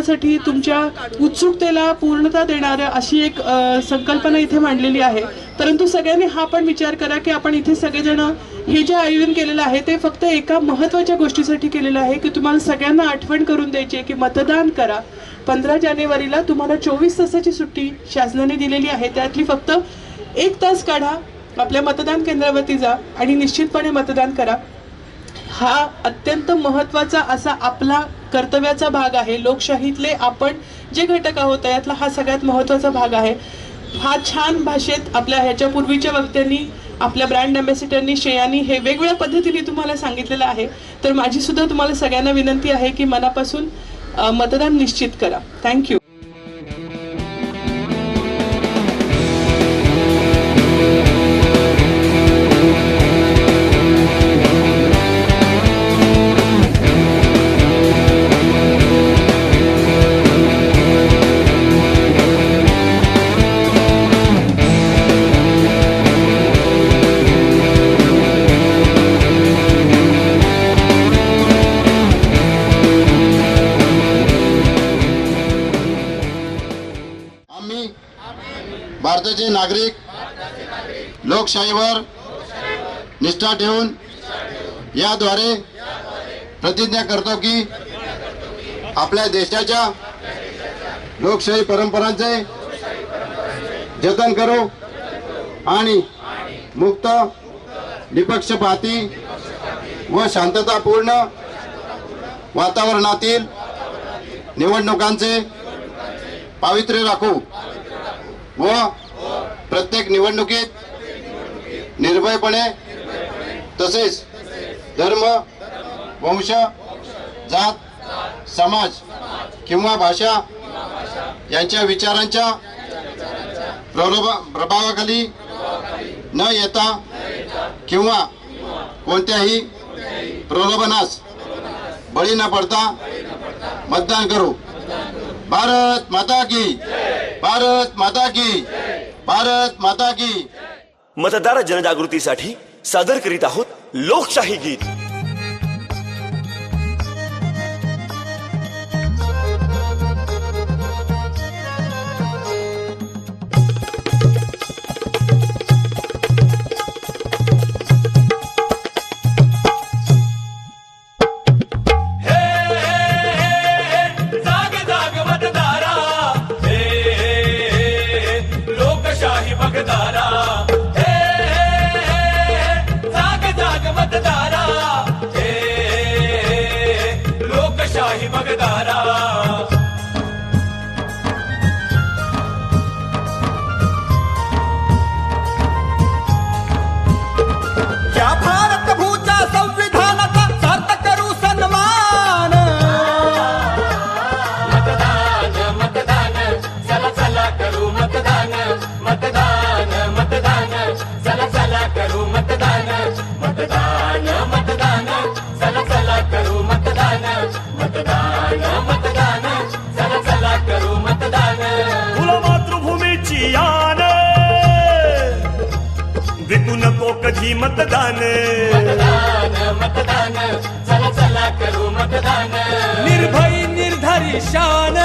मतदानासाठी तुमच्या उत्सुकतेला पूर्णता देणारं अशी एक संकल्पना इथे मांडलेली आहे। परंतु सगळ्यांनी हा पण विचार करा की आपण इथे सगळेजण हे जे आयोजन केलेलं आहे ते फक्त एका महत्त्वाच्या गोष्टीसाठी केलेलं आहे की तुम्हाला सगळ्यांना आठवण करून द्यायची आहे की मतदान करा। 15 जानेवारीला तुम्हाला 24 तासाची सुट्टी शासनाने दिलेली आहे, त्यातली फक्त 1 तास काढा, आपल्या मतदान केंद्रावरती जा आणि निश्चितपणे मतदान करा। हा अत्यंत महत्त्वाचा असा आपला कर्तव्याचा भाग आहे। लोकशाहीतले आपण जे घटक आहोत यातला हा सगळ्यात महत्त्वाचा भाग आहे। हा छान भाषेत आपल्या ह्याच्या पूर्वीच्या वक्त्यांनी, आपल्या ब्रँड अँबॅसिडरनी, श्रेयांनी हे वेगवेगळ्या पद्धतीने तुम्हाला सांगितलेलं आहे। तर माझी सुद्धा तुम्हाला सगळ्यांना विनंती आहे की मनापासून मतदान निश्चित करा। थँक्यू। भारताचे नागरिक लोकशाहीवर निष्ठा ठेवून याद्वारे प्रतिज्ञा करतो की आपल्या देशाच्या लोकशाही परंपरांचे जतन करू आणि मुक्त, निपक्षपाती व शांततापूर्ण वातावरणातील निवडणुकांचे पावित्र्य राखू व प्रत्येक निवडणुकीत निर्भयपणे तसेच धर्म, वंश, जात, समाज किंवा भाषा यांच्या विचारांच्या प्रभावाखाली न येता किंवा कोणत्याही प्रलोभनास बळी न पडता मतदान करू। भारत माता की, भारत माता की, भारत माता की। मतदार जनजागृतीसाठी सादर करीत आहोत लोकशाही गीत। कधी मतदान, मतदान मतदान चला चला करू मतदान। निर्भय निर्धारी शान।